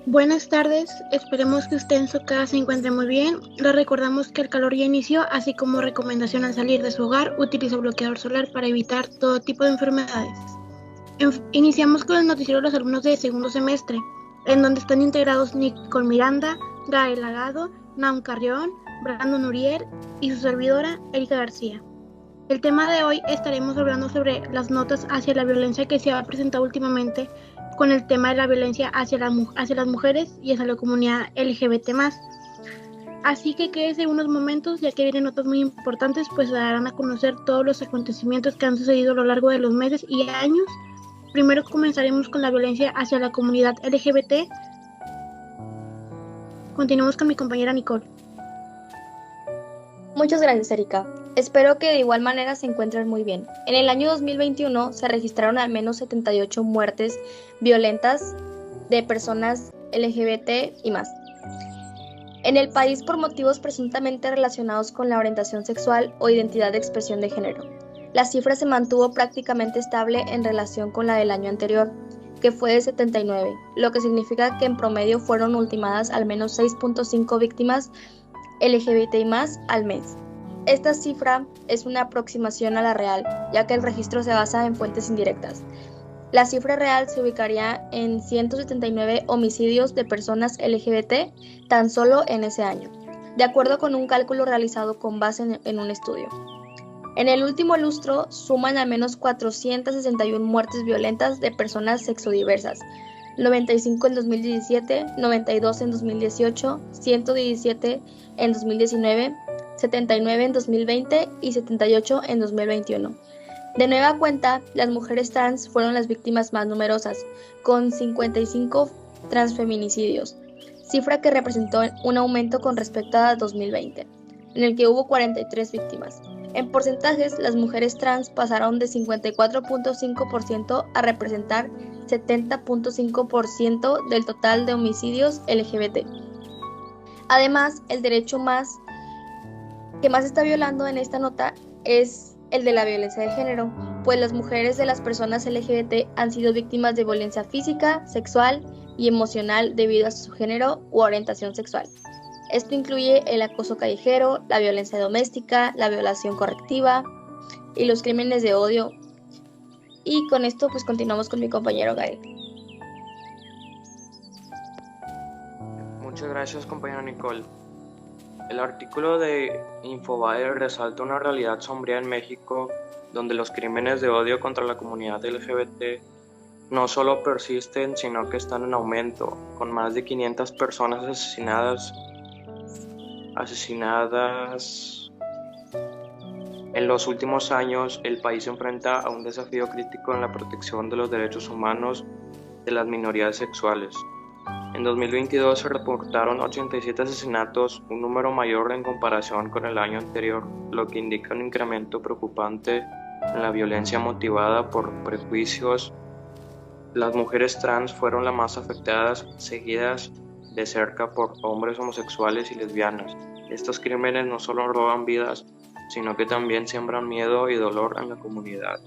Buenas tardes, esperemos que usted en su casa se encuentre muy bien. Le recordamos que el calor ya inició, así como recomendación al salir de su hogar, utilice bloqueador solar para evitar todo tipo de enfermedades. Iniciamos con el noticiero de los alumnos de segundo semestre, en donde están integrados Nicole Miranda, Gael Lagado, Naum Carrión, Brandon Uriel y su servidora, Erika García. El tema de hoy estaremos hablando sobre las notas hacia la violencia que se ha presentado últimamente con el tema de la violencia hacia las mujeres y hacia la comunidad LGBT+. Así que quédese unos momentos, ya que vienen notas muy importantes, pues se darán a conocer todos los acontecimientos que han sucedido a lo largo de los meses y años. Primero comenzaremos con la violencia hacia la comunidad LGBT. Continuamos con mi compañera Nicole. Muchas gracias, Erika. Espero que de igual manera se encuentren muy bien. En el año 2021 se registraron al menos 78 muertes violentas de personas LGBT y más en el país por motivos presuntamente relacionados con la orientación sexual o identidad de expresión de género. La cifra se mantuvo prácticamente estable en relación con la del año anterior, que fue de 79, lo que significa que en promedio fueron ultimadas al menos 6.5 víctimas LGBT y más al mes. Esta cifra es una aproximación a la real, ya que el registro se basa en fuentes indirectas. La cifra real se ubicaría en 179 homicidios de personas LGBT tan solo en ese año, de acuerdo con un cálculo realizado con base en un estudio. En el último lustro suman al menos 461 muertes violentas de personas sexodiversas, 95 en 2017, 92 en 2018, 117 en 2019, 79 en 2020 y 78 en 2021. De nueva cuenta, las mujeres trans fueron las víctimas más numerosas, con 55 transfeminicidios, cifra que representó un aumento con respecto a 2020, en el que hubo 43 víctimas. En porcentajes, las mujeres trans pasaron de 54.5% a representar 70.5% del total de homicidios LGBT. Además, el derecho que más está violando en esta nota es el de la violencia de género, pues las mujeres de las personas LGBT han sido víctimas de violencia física, sexual y emocional debido a su género u orientación sexual. Esto incluye el acoso callejero, la violencia doméstica, la violación correctiva y los crímenes de odio. Y con esto pues continuamos con mi compañero Gael. Muchas gracias, compañera Nicole. El artículo de Infobae resalta una realidad sombría en México, donde los crímenes de odio contra la comunidad LGBT no solo persisten, sino que están en aumento, con más de 500 personas asesinadas. En los últimos años, el país se enfrenta a un desafío crítico en la protección de los derechos humanos de las minorías sexuales. En 2022 se reportaron 87 asesinatos, un número mayor en comparación con el año anterior, lo que indica un incremento preocupante en la violencia motivada por prejuicios. Las mujeres trans fueron las más afectadas, seguidas de cerca por hombres homosexuales y lesbianas. Estos crímenes no solo roban vidas, sino que también siembran miedo y dolor en la comunidad.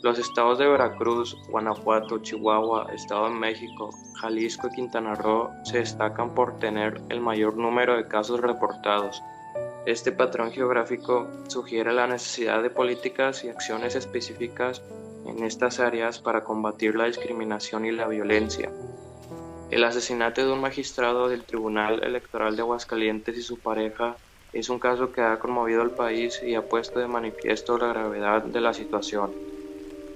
Los estados de Veracruz, Guanajuato, Chihuahua, Estado de México, Jalisco y Quintana Roo se destacan por tener el mayor número de casos reportados. Este patrón geográfico sugiere la necesidad de políticas y acciones específicas en estas áreas para combatir la discriminación y la violencia. El asesinato de un magistrado del Tribunal Electoral de Aguascalientes y su pareja es un caso que ha conmovido al país y ha puesto de manifiesto la gravedad de la situación.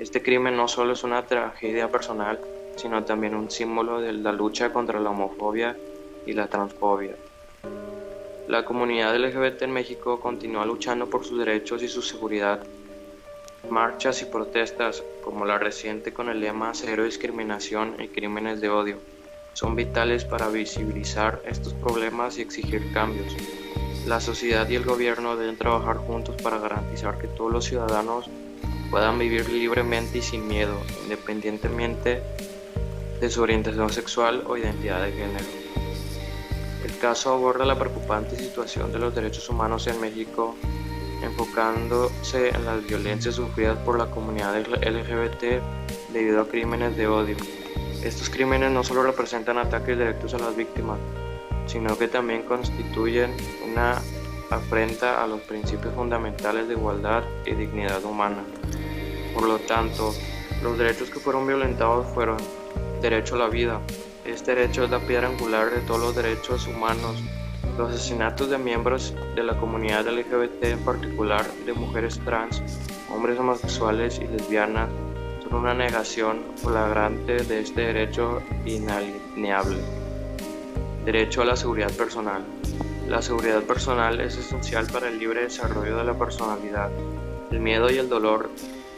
Este crimen no solo es una tragedia personal, sino también un símbolo de la lucha contra la homofobia y la transfobia. La comunidad LGBT en México continúa luchando por sus derechos y su seguridad. Marchas y protestas, como la reciente con el lema Cero discriminación y crímenes de odio, son vitales para visibilizar estos problemas y exigir cambios. La sociedad y el gobierno deben trabajar juntos para garantizar que todos los ciudadanos puedan vivir libremente y sin miedo, independientemente de su orientación sexual o identidad de género. El caso aborda la preocupante situación de los derechos humanos en México, enfocándose en las violencias sufridas por la comunidad LGBT debido a crímenes de odio. Estos crímenes no solo representan ataques directos a las víctimas, sino que también constituyen una afrenta a los principios fundamentales de igualdad y dignidad humana. Por lo tanto, los derechos que fueron violentados fueron derecho a la vida. Este derecho es la piedra angular de todos los derechos humanos. Los asesinatos de miembros de la comunidad LGBT, en particular de mujeres trans, hombres homosexuales y lesbianas, son una negación flagrante de este derecho inalienable. Derecho a la seguridad personal. La seguridad personal es esencial para el libre desarrollo de la personalidad. El miedo y el dolor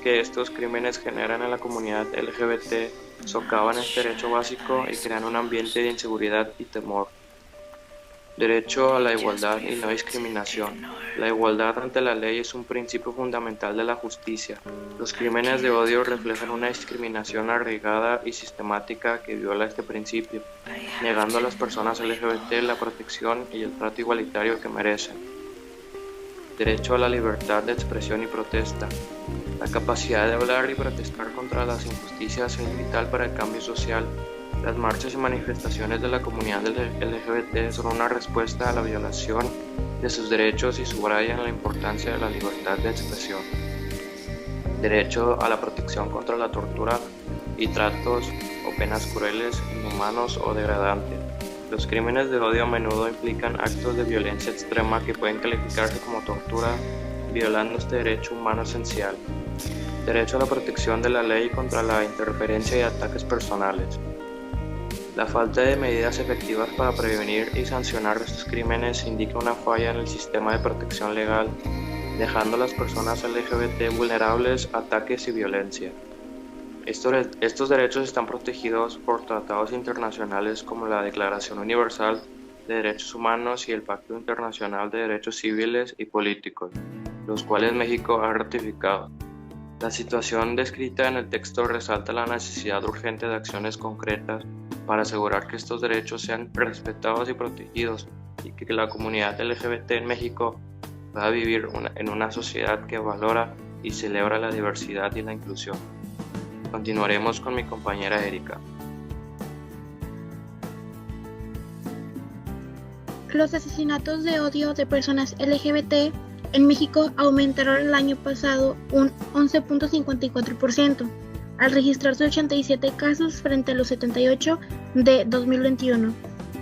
que estos crímenes generan en la comunidad LGBT socavan este derecho básico y crean un ambiente de inseguridad y temor. Derecho a la igualdad y no discriminación. La igualdad ante la ley es un principio fundamental de la justicia. Los crímenes de odio reflejan una discriminación arraigada y sistemática que viola este principio, negando a las personas LGBT la protección y el trato igualitario que merecen. Derecho a la libertad de expresión y protesta. La capacidad de hablar y protestar contra las injusticias es vital para el cambio social. Las marchas y manifestaciones de la comunidad LGBT son una respuesta a la violación de sus derechos y subrayan la importancia de la libertad de expresión. Derecho a la protección contra la tortura y tratos o penas crueles, inhumanos o degradantes. Los crímenes de odio a menudo implican actos de violencia extrema que pueden calificarse como tortura, violando este derecho humano esencial. Derecho a la protección de la ley contra la interferencia y ataques personales. La falta de medidas efectivas para prevenir y sancionar estos crímenes indica una falla en el sistema de protección legal, dejando a las personas LGBT vulnerables a ataques y violencia. Estos derechos están protegidos por tratados internacionales como la Declaración Universal de Derechos Humanos y el Pacto Internacional de Derechos Civiles y Políticos, los cuales México ha ratificado. La situación descrita en el texto resalta la necesidad urgente de acciones concretas para asegurar que estos derechos sean respetados y protegidos y que la comunidad LGBT en México pueda vivir en una sociedad que valora y celebra la diversidad y la inclusión. Continuaremos con mi compañera Erika. Los asesinatos de odio de personas LGBT en México aumentaron el año pasado un 11.54%, al registrarse 87 casos frente a los 78 de 2021,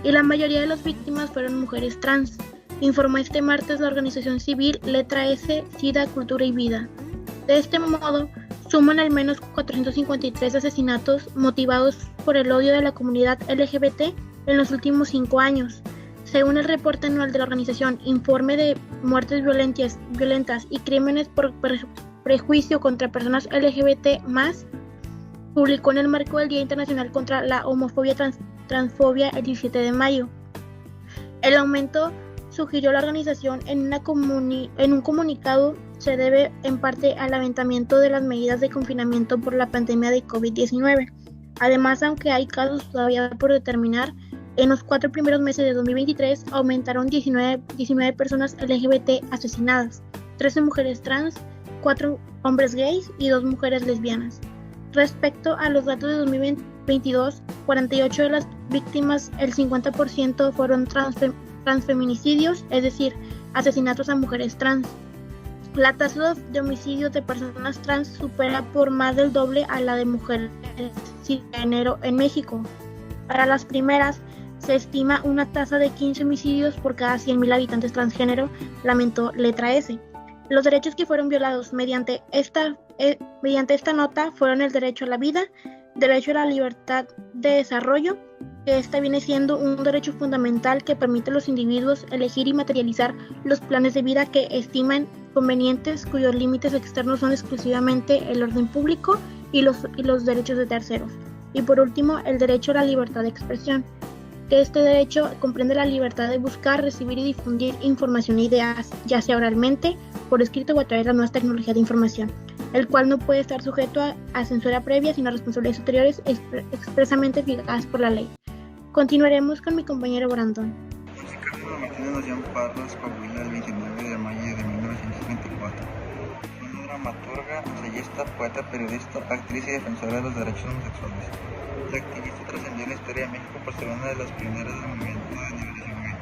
y la mayoría de las víctimas fueron mujeres trans, informó este martes la organización civil Letra S, SIDA, Cultura y Vida. De este modo, suman al menos 453 asesinatos motivados por el odio de la comunidad LGBT en los últimos 5 años. Según el reporte anual de la organización Informe de Muertes Violentas y Crímenes por Prejuicio contra Personas LGBT+, publicó en el marco del Día Internacional contra la Homofobia Transfobia el 17 de mayo. El aumento, sugirió la organización en un comunicado, se debe en parte al aventamiento de las medidas de confinamiento por la pandemia de COVID-19. Además, aunque hay casos todavía por determinar, en los 4 primeros meses de 2023 aumentaron 19 personas LGBT asesinadas, 13 mujeres trans, 4 hombres gays y 2 mujeres lesbianas. Respecto a los datos de 2022, 48 de las víctimas, el 50% fueron transfeminicidios, es decir, asesinatos a mujeres trans. La tasa de homicidio de personas trans supera por más del doble a la de mujeres cisgénero en México. Para las primeras, se estima una tasa de 15 homicidios por cada 100.000 habitantes transgénero, lamentó Letra S. Los derechos que fueron violados mediante esta nota fueron el derecho a la vida, derecho a la libertad de desarrollo, que esta viene siendo un derecho fundamental que permite a los individuos elegir y materializar los planes de vida que estiman convenientes, cuyos límites externos son exclusivamente el orden público y los derechos de terceros. Y por último, el derecho a la libertad de expresión, que este derecho comprende la libertad de buscar, recibir y difundir información e ideas, ya sea oralmente, por escrito o a través de las nuevas tecnologías de información, el cual no puede estar sujeto a censura previa, sino a responsabilidades superiores expresamente fijadas por la ley. Continuaremos con mi compañero Brandon. Ricardo Martínez Ollán Parras, Coahuila, el 29 de mayo de 1924. Fue un dramaturga, ensayista, poeta, periodista, actriz y defensora de los derechos homosexuales. La activista trascendió en la historia de México por ser una de las pioneras del movimiento de liberación gay.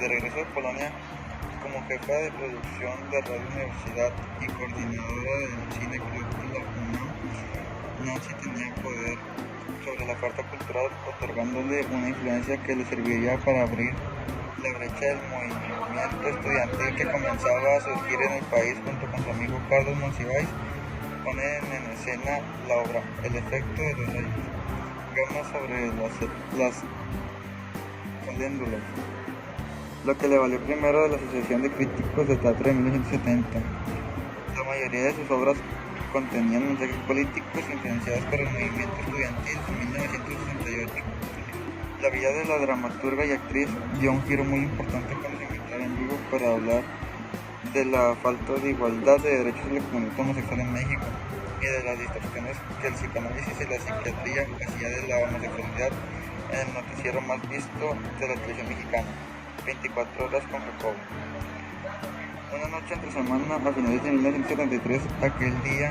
De regreso de Polonia, como jefa de producción de Radio Universidad y coordinadora del Cine Club de la UNAM, Nancy tenía poder sobre la oferta cultural, otorgándole una influencia que le serviría para abrir la brecha del movimiento estudiantil que comenzaba a surgir en el país. Junto con su amigo Carlos Monsiváis, ponen en escena la obra El efecto de los rayos gamma sobre las caléndulas, lo que le valió primero de la Asociación de Críticos de Teatro de 1970. La mayoría de sus obras contenían mensajes políticos influenciados por el movimiento estudiantil en 1968. La vida de la dramaturga y actriz dio un giro muy importante cuando se invitó en vivo para hablar de la falta de igualdad de derechos de la comunidad homosexual en México y de las distorsiones que el psicoanálisis y la psiquiatría hacía de la homosexualidad en el noticiero más visto de la televisión mexicana, 24 horas con Jacobo. Una noche entre semana, a finales de 1973, aquel día,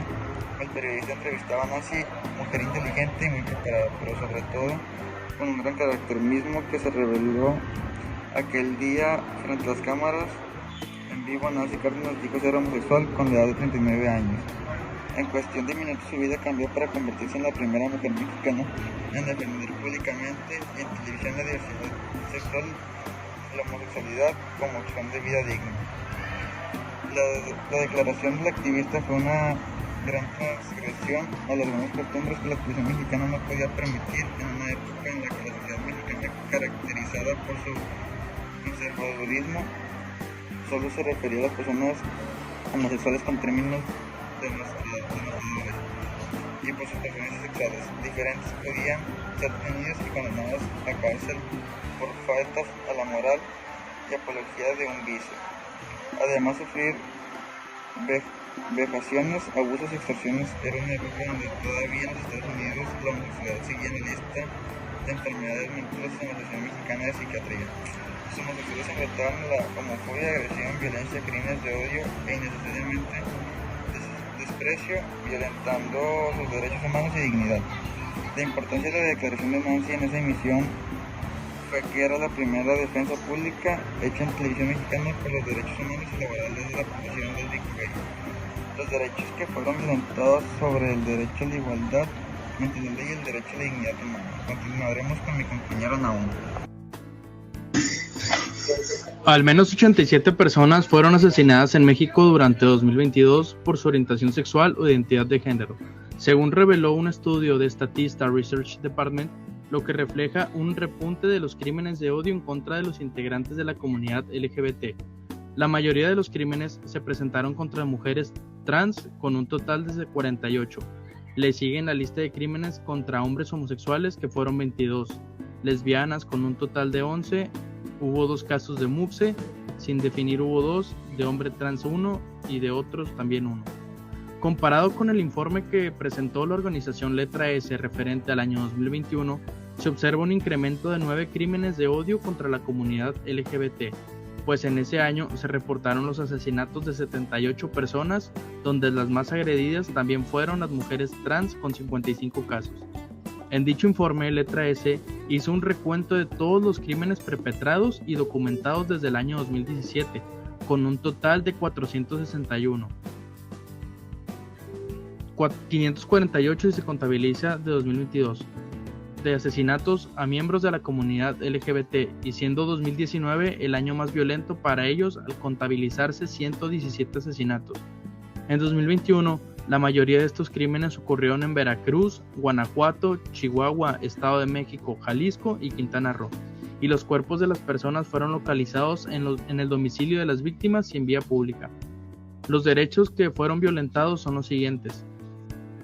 el periodista entrevistaba a Nancy, mujer inteligente y muy preparada, pero sobre todo con un gran carácter, mismo que se reveló aquel día frente a las cámaras. En vivo, Nancy Cárdenas dijo ser homosexual con la edad de 39 años. En cuestión de minutos su vida cambió para convertirse en la primera mujer mexicana en defender públicamente y en televisión la diversidad sexual, la homosexualidad como opción de vida digna. La declaración del activista fue una gran transgresión a las buenas costumbres que la televisión mexicana no podía permitir en una época en la que la sociedad mexicana, caracterizada por su conservadurismo, solo se refería a las personas homosexuales con términos denostadores y por sus preferencias sexuales diferentes podían ser detenidos y condenados a cárcel por faltas a la moral y apología de un vicio. Además, sufrir vejaciones, abusos y extorsiones era una época donde todavía en los Estados Unidos la homosexualidad seguía en la lista de enfermedades mentales en la Asociación Mexicana de Psiquiatría. Los homosexuales se enfrentaban a la homofobia, agresión, violencia, crímenes de odio e innecesariamente desprecio, violentando sus derechos humanos y dignidad. La importancia de la declaración de Nancy en esa emisión fue que era la primera defensa pública hecha en televisión mexicana por los derechos humanos y laborales de la población del gay. Los derechos que fueron violentados sobre el derecho a la igualdad entre la ley y el derecho a la dignidad humana. Continuaremos con mi compañero Naum. Al menos 87 personas fueron asesinadas en México durante 2022 por su orientación sexual o identidad de género, según reveló un estudio de Statista Research Department, lo que refleja un repunte de los crímenes de odio en contra de los integrantes de la comunidad LGBT. La mayoría de los crímenes se presentaron contra mujeres trans, con un total de 48. Le siguen la lista de crímenes contra hombres homosexuales, que fueron 22, lesbianas con un total de 11, hubo 2 casos de MUPSE, sin definir hubo 2, de hombre trans 1 y de otros también 1. Comparado con el informe que presentó la organización Letra S referente al año 2021, se observa un incremento de 9 crímenes de odio contra la comunidad LGBT, pues en ese año se reportaron los asesinatos de 78 personas, donde las más agredidas también fueron las mujeres trans con 55 casos. En dicho informe, Letra S hizo un recuento de todos los crímenes perpetrados y documentados desde el año 2017, con un total de 461. 548 si se contabiliza de 2022, de asesinatos a miembros de la comunidad LGBT, y siendo 2019 el año más violento para ellos al contabilizarse 117 asesinatos. En 2021, la mayoría de estos crímenes ocurrieron en Veracruz, Guanajuato, Chihuahua, Estado de México, Jalisco y Quintana Roo, y los cuerpos de las personas fueron localizados en el domicilio de las víctimas y en vía pública. Los derechos que fueron violentados son los siguientes: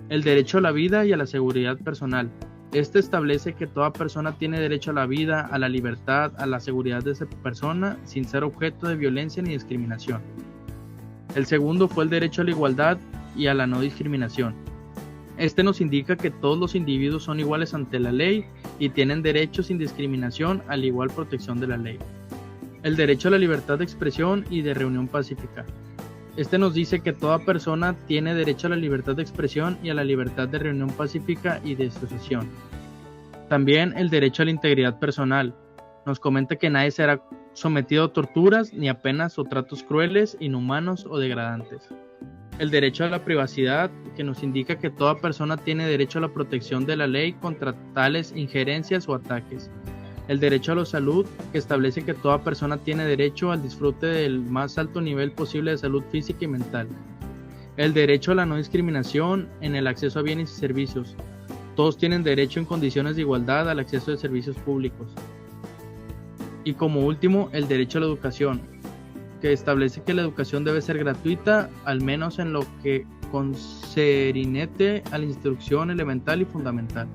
el derecho a la vida y a la seguridad personal. Este establece que toda persona tiene derecho a la vida, a la libertad, a la seguridad de esa persona, sin ser objeto de violencia ni discriminación. El segundo fue el derecho a la igualdad y a la no discriminación. Este nos indica que todos los individuos son iguales ante la ley y tienen derechos sin discriminación a la igual protección de la ley. El derecho a la libertad de expresión y de reunión pacífica. Este nos dice que toda persona tiene derecho a la libertad de expresión y a la libertad de reunión pacífica y de asociación. También el derecho a la integridad personal. Nos comenta que nadie será sometido a torturas, ni a penas o tratos crueles, inhumanos o degradantes. El derecho a la privacidad, que nos indica que toda persona tiene derecho a la protección de la ley contra tales injerencias o ataques. El derecho a la salud, que establece que toda persona tiene derecho al disfrute del más alto nivel posible de salud física y mental. El derecho a la no discriminación en el acceso a bienes y servicios. Todos tienen derecho en condiciones de igualdad al acceso de servicios públicos. Y como último, el derecho a la educación, que establece que la educación debe ser gratuita, al menos en lo que concernente a la instrucción elemental y fundamental.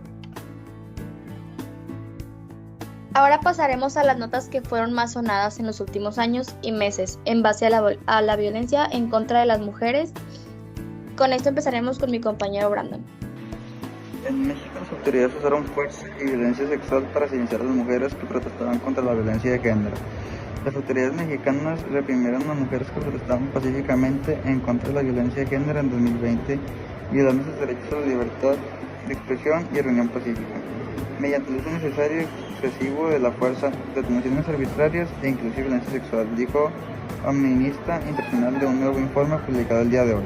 Ahora pasaremos a las notas que fueron más sonadas en los últimos años y meses en base a la violencia en contra de las mujeres. Con esto empezaremos con mi compañero Brandon. En México las autoridades usaron fuerza y violencia sexual para silenciar a las mujeres que protestaban contra la violencia de género. Las autoridades mexicanas reprimieron a mujeres que protestaban pacíficamente en contra de la violencia de género en 2020, violando sus derechos a la libertad de expresión y reunión pacífica, mediante el uso necesario y excesivo de la fuerza, detenciones arbitrarias e incluso violencia sexual, dijo Amnistía Internacional de un nuevo informe publicado el día de hoy.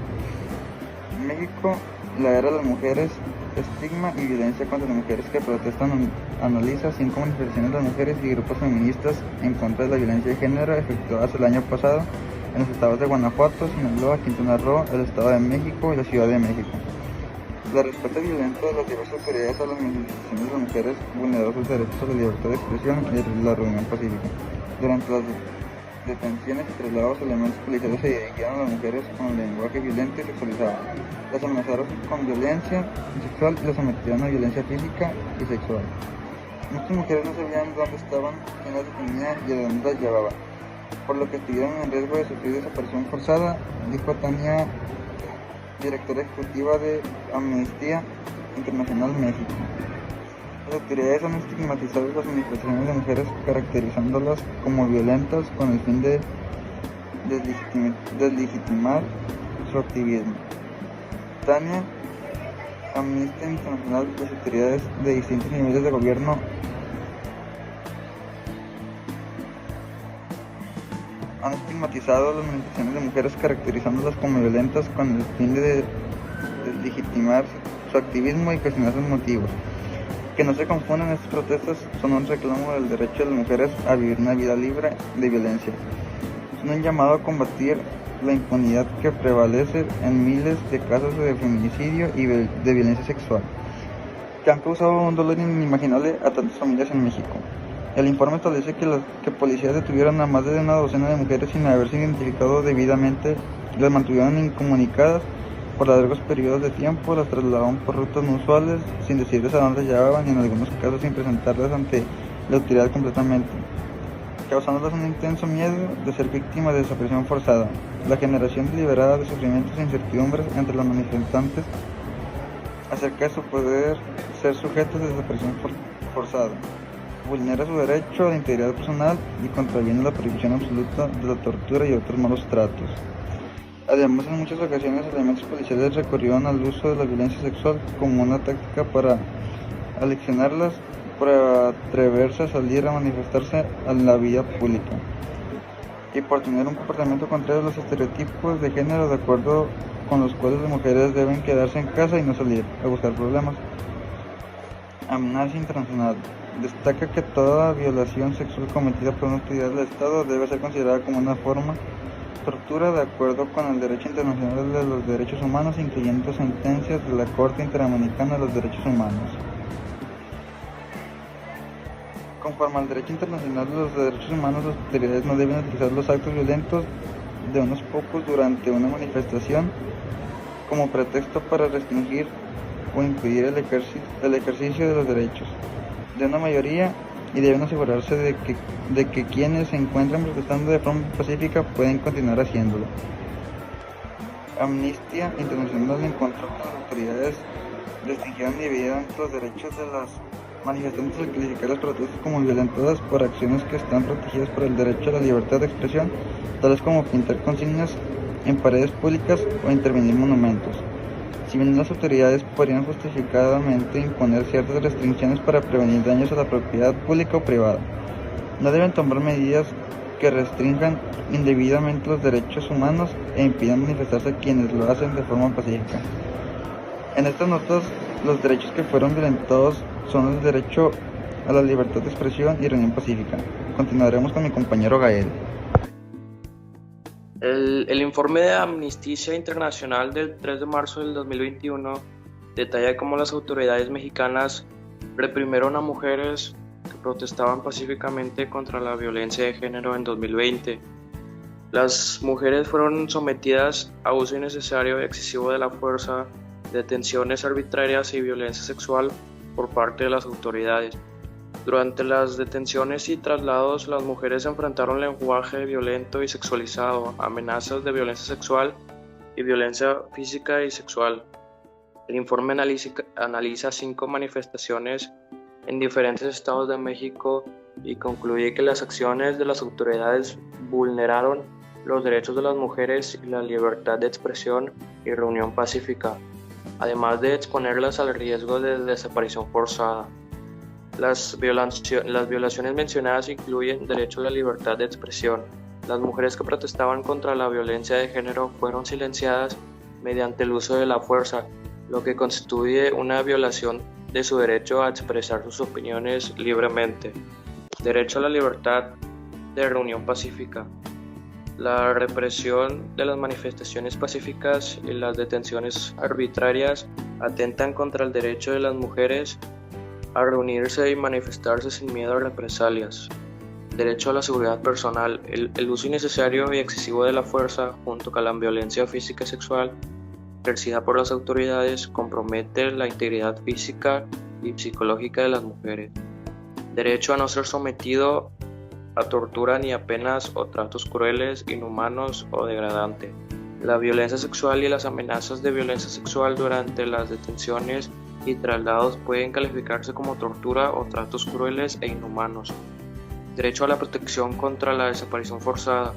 En México, la era de las mujeres, estigma y violencia contra las mujeres que protestan analiza 5 manifestaciones de las mujeres y grupos feministas en contra de la violencia de género efectuadas el año pasado en los estados de Guanajuato, Sinaloa, Quintana Roo, el Estado de México y la Ciudad de México. La respuesta violenta de las diversas autoridades a las manifestaciones de las mujeres vulneró sus derechos a la libertad de expresión y la reunión pacífica. Durante las detenciones y traslados, elementos policiales se dirigieron a las mujeres con lenguaje violento y sexualizado. Las amenazaron con violencia sexual y las sometieron a violencia física y sexual. Muchas mujeres no sabían dónde estaban, quién las detenía y a dónde las llevaba, por lo que estuvieron en riesgo de sufrir desaparición forzada, dijo Tania, directora ejecutiva de Amnistía Internacional México. Las autoridades han estigmatizado las manifestaciones de mujeres caracterizándolas como violentas con el fin de deslegitimar su activismo. Tania, Amnistía Internacional, las autoridades de distintos niveles de gobierno han estigmatizado las manifestaciones de mujeres caracterizándolas como violentas con el fin de deslegitimar su activismo y cuestionar sus motivos. Que no se confundan, estas protestas son un reclamo del derecho de las mujeres a vivir una vida libre de violencia. Son un llamado a combatir la impunidad que prevalece en miles de casos de feminicidio y de violencia sexual, que han causado un dolor inimaginable a tantas familias en México. El informe establece que policías detuvieron a más de una docena de mujeres sin haberse identificado debidamente, las mantuvieron incomunicadas por largos periodos de tiempo, las trasladaron por rutas no usuales, sin decirles a dónde llevaban y en algunos casos sin presentarlas ante la autoridad completamente, causándoles un intenso miedo de ser víctimas de desaparición forzada. La generación deliberada de sufrimientos e incertidumbres entre los manifestantes acerca de su poder ser sujetos de desaparición forzada vulnera su derecho a la integridad personal y contraviene la prohibición absoluta de la tortura y otros malos tratos. Además, en muchas ocasiones, elementos policiales recurrieron al uso de la violencia sexual como una táctica para aleccionarlas por atreverse a salir a manifestarse en la vía pública y por tener un comportamiento contrario a los estereotipos de género de acuerdo con los cuales las mujeres deben quedarse en casa y no salir a buscar problemas. Amnistía Internacional destaca que toda violación sexual cometida por una autoridad del Estado debe ser considerada como una forma tortura de acuerdo con el derecho internacional de los derechos humanos, incluyendo sentencias de la Corte Interamericana de los Derechos Humanos. Conforme al derecho internacional de los derechos humanos, las autoridades no deben utilizar los actos violentos de unos pocos durante una manifestación como pretexto para restringir o impedir el ejercicio de los derechos de una mayoría, y deben asegurarse de que quienes se encuentran protestando de forma pacífica pueden continuar haciéndolo. Amnistía Internacional encontró que las autoridades restringieron y dividieron los derechos de las manifestantes al calificar las protestas como violentadas por acciones que están protegidas por el derecho a la libertad de expresión, tales como pintar consignas en paredes públicas o intervenir monumentos. Si bien las autoridades podrían justificadamente imponer ciertas restricciones para prevenir daños a la propiedad pública o privada, no deben tomar medidas que restrinjan indebidamente los derechos humanos e impidan manifestarse a quienes lo hacen de forma pacífica. En estas notas, los derechos que fueron violentados son el derecho a la libertad de expresión y reunión pacífica. Continuaremos con mi compañero Gael. El informe de Amnistía Internacional del 3 de marzo del 2021 detalla cómo las autoridades mexicanas reprimieron a mujeres que protestaban pacíficamente contra la violencia de género en 2020. Las mujeres fueron sometidas a uso innecesario y excesivo de la fuerza, detenciones arbitrarias y violencia sexual por parte de las autoridades. Durante las detenciones y traslados, las mujeres enfrentaron lenguaje violento y sexualizado, amenazas de violencia sexual y violencia física y sexual. El informe analiza 5 manifestaciones en diferentes estados de México y concluye que las acciones de las autoridades vulneraron los derechos de las mujeres y la libertad de expresión y reunión pacífica, además de exponerlas al riesgo de desaparición forzada. Las violaciones mencionadas incluyen derecho a la libertad de expresión. Las mujeres que protestaban contra la violencia de género fueron silenciadas mediante el uso de la fuerza, lo que constituye una violación de su derecho a expresar sus opiniones libremente. Derecho a la libertad de reunión pacífica. La represión de las manifestaciones pacíficas y las detenciones arbitrarias atentan contra el derecho de las mujeres a reunirse y manifestarse sin miedo a represalias. Derecho a la seguridad personal. El uso innecesario y excesivo de la fuerza, junto con la violencia física y sexual ejercida por las autoridades, compromete la integridad física y psicológica de las mujeres. Derecho a no ser sometido a tortura ni a penas o tratos crueles, inhumanos o degradantes. La violencia sexual y las amenazas de violencia sexual durante las detenciones y traslados pueden calificarse como tortura o tratos crueles e inhumanos. Derecho a la protección contra la desaparición forzada.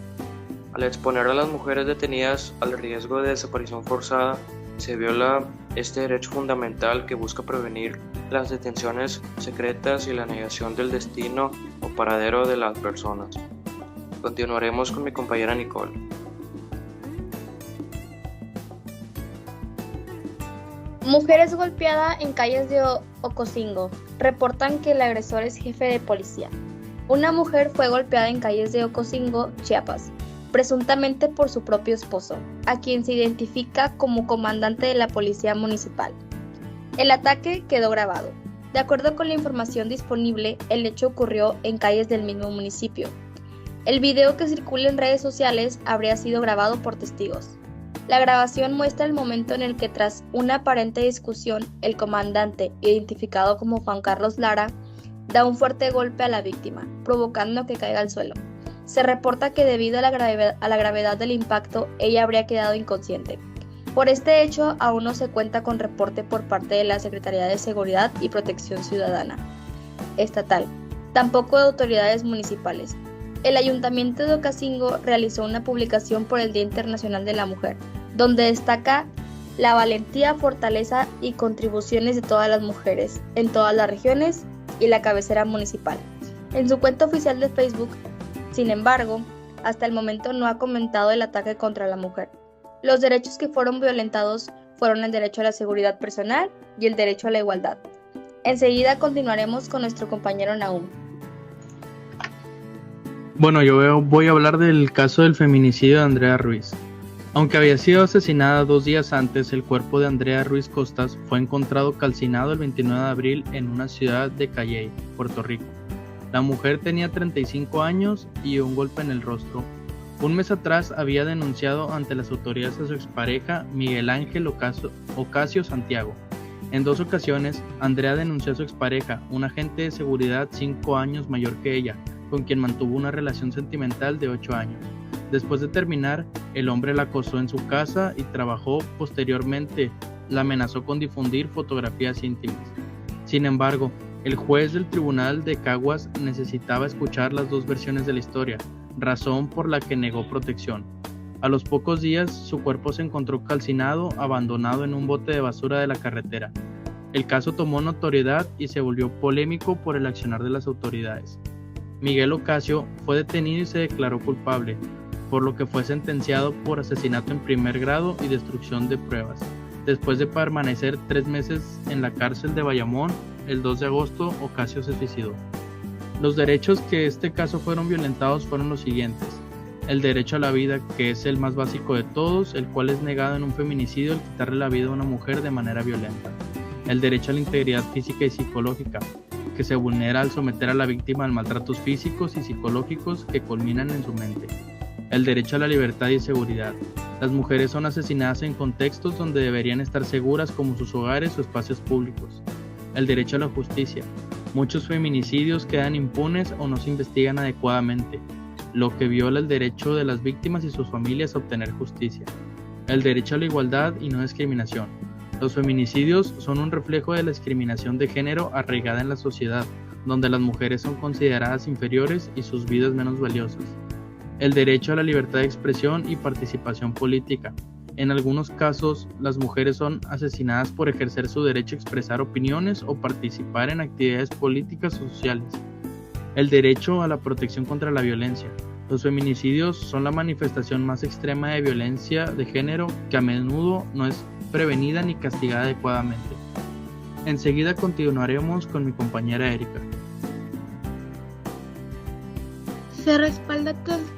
Al exponer a las mujeres detenidas al riesgo de desaparición forzada, se viola este derecho fundamental que busca prevenir las detenciones secretas y la negación del destino o paradero de las personas. Continuaremos con mi compañera Nicole. Mujer es golpeada en calles de Ocosingo. Reportan que el agresor es jefe de policía. Una mujer fue golpeada en calles de Ocosingo, Chiapas, presuntamente por su propio esposo, a quien se identifica como comandante de la policía municipal. El ataque quedó grabado. De acuerdo con la información disponible, el hecho ocurrió en calles del mismo municipio. El video que circula en redes sociales habría sido grabado por testigos. La grabación muestra el momento en el que, tras una aparente discusión, el comandante, identificado como Juan Carlos Lara, da un fuerte golpe a la víctima, provocando que caiga al suelo. Se reporta que debido a la gravedad del impacto, ella habría quedado inconsciente. Por este hecho, aún no se cuenta con reporte por parte de la Secretaría de Seguridad y Protección Ciudadana estatal, tampoco de autoridades municipales. El Ayuntamiento de Ocosingo realizó una publicación por el Día Internacional de la Mujer, donde destaca la valentía, fortaleza y contribuciones de todas las mujeres, en todas las regiones y la cabecera municipal. En su cuenta oficial de Facebook, sin embargo, hasta el momento no ha comentado el ataque contra la mujer. Los derechos que fueron violentados fueron el derecho a la seguridad personal y el derecho a la igualdad. Enseguida continuaremos con nuestro compañero Nahum. Bueno, yo voy a hablar del caso del feminicidio de Andrea Ruiz. Aunque había sido asesinada 2 días antes, el cuerpo de Andrea Ruiz Costas fue encontrado calcinado el 29 de abril en una ciudad de Calley, Puerto Rico. La mujer tenía 35 años y un golpe en el rostro. Un mes atrás había denunciado ante las autoridades a su expareja Miguel Ángel Ocasio Santiago. En 2 ocasiones, Andrea denunció a su expareja, un agente de seguridad 5 años mayor que ella, con quien mantuvo una relación sentimental de 8 años. Después de terminar, el hombre la acosó en su casa y posteriormente la amenazó con difundir fotografías íntimas. Sin embargo, el juez del Tribunal de Caguas necesitaba escuchar las 2 versiones de la historia, razón por la que negó protección. A los pocos días, su cuerpo se encontró calcinado, abandonado en un bote de basura de la carretera. El caso tomó notoriedad y se volvió polémico por el accionar de las autoridades. Miguel Ocasio fue detenido y se declaró culpable, por lo que fue sentenciado por asesinato en primer grado y destrucción de pruebas. Después de permanecer 3 meses en la cárcel de Bayamón, el 2 de agosto, Ocasio se suicidó. Los derechos que este caso fueron violentados fueron los siguientes: el derecho a la vida, que es el más básico de todos, el cual es negado en un feminicidio al quitarle la vida a una mujer de manera violenta; el derecho a la integridad física y psicológica, que se vulnera al someter a la víctima a maltratos físicos y psicológicos que culminan en su mente; el derecho a la libertad y seguridad. Las mujeres son asesinadas en contextos donde deberían estar seguras, como sus hogares o espacios públicos; el derecho a la justicia. Muchos feminicidios quedan impunes o no se investigan adecuadamente, lo que viola el derecho de las víctimas y sus familias a obtener justicia; el derecho a la igualdad y no discriminación. Los feminicidios son un reflejo de la discriminación de género arraigada en la sociedad, donde las mujeres son consideradas inferiores y sus vidas menos valiosas; el derecho a la libertad de expresión y participación política. En algunos casos, las mujeres son asesinadas por ejercer su derecho a expresar opiniones o participar en actividades políticas o sociales; el derecho a la protección contra la violencia. Los feminicidios son la manifestación más extrema de violencia de género que a menudo no es prevenida ni castigada adecuadamente. Enseguida continuaremos con mi compañera Erika. Se respalda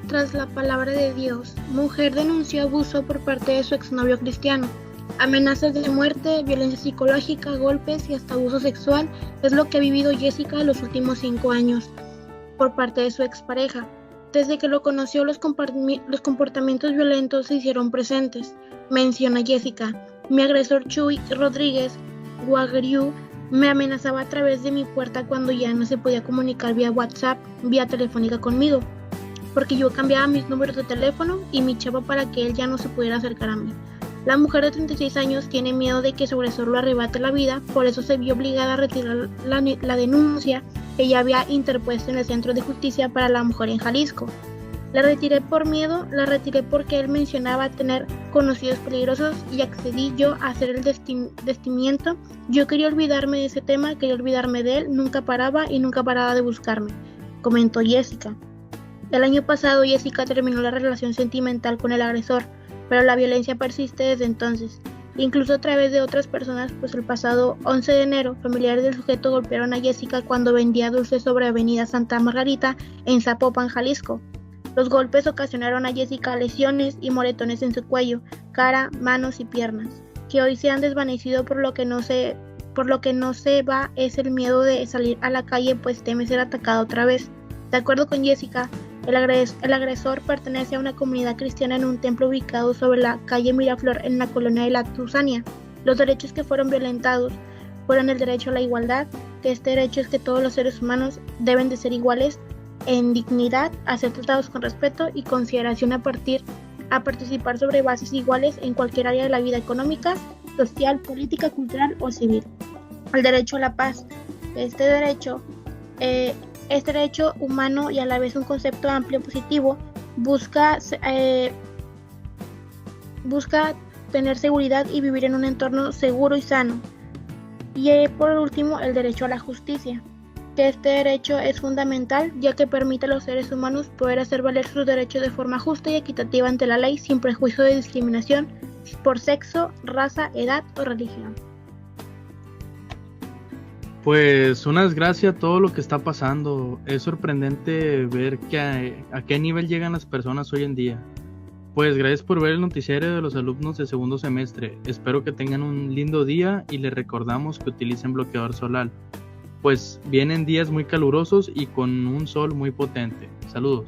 tras la palabra de Dios. Mujer denunció abuso por parte de su exnovio cristiano. Amenazas de muerte, violencia psicológica, golpes y hasta abuso sexual es lo que ha vivido Jessica los últimos 5 años por parte de su expareja. Desde que lo conoció, los comportamientos violentos se hicieron presentes. Menciona Jessica: mi agresor Chuy Rodríguez Guagriu me amenazaba a través de mi puerta cuando ya no se podía comunicar vía WhatsApp, vía telefónica conmigo, porque yo cambiaba mis números de teléfono y mi chapa para que él ya no se pudiera acercar a mí. La mujer de 36 años tiene miedo de que su agresor lo arrebate la vida, por eso se vio obligada a retirar la denuncia que ella había interpuesto en el Centro de Justicia para la Mujer en Jalisco. La retiré por miedo, la retiré porque él mencionaba tener conocidos peligrosos y accedí yo a hacer el desistimiento. Yo quería olvidarme de ese tema, quería olvidarme de él, nunca paraba de buscarme, comentó Jessica. El año pasado Jessica terminó la relación sentimental con el agresor, pero la violencia persiste desde entonces, incluso a través de otras personas, pues el pasado 11 de enero, familiares del sujeto golpearon a Jessica cuando vendía dulces sobre Avenida Santa Margarita en Zapopan, Jalisco. Los golpes ocasionaron a Jessica lesiones y moretones en su cuello, cara, manos y piernas, que hoy se han desvanecido. Por lo que no se va es el miedo de salir a la calle, pues teme ser atacado otra vez. De acuerdo con Jessica, el agresor pertenece a una comunidad cristiana en un templo ubicado sobre la calle Miraflor en la colonia de La Tusania. Los derechos que fueron violentados fueron el derecho a la igualdad, que este derecho es que todos los seres humanos deben de ser iguales en dignidad, a ser tratados con respeto y consideración a participar sobre bases iguales en cualquier área de la vida económica, social, política, cultural o civil. El derecho a la paz. Este derecho humano y a la vez un concepto amplio positivo busca tener seguridad y vivir en un entorno seguro y sano. Y por último, el derecho a la justicia, que este derecho es fundamental ya que permite a los seres humanos poder hacer valer sus derechos de forma justa y equitativa ante la ley sin prejuicio de discriminación por sexo, raza, edad o religión. Pues una desgracia todo lo que está pasando. Es sorprendente ver a qué nivel llegan las personas hoy en día. Pues gracias por ver el noticiario de los alumnos de segundo semestre. Espero que tengan un lindo día y les recordamos que utilicen bloqueador solar, pues vienen días muy calurosos y con un sol muy potente. Saludos.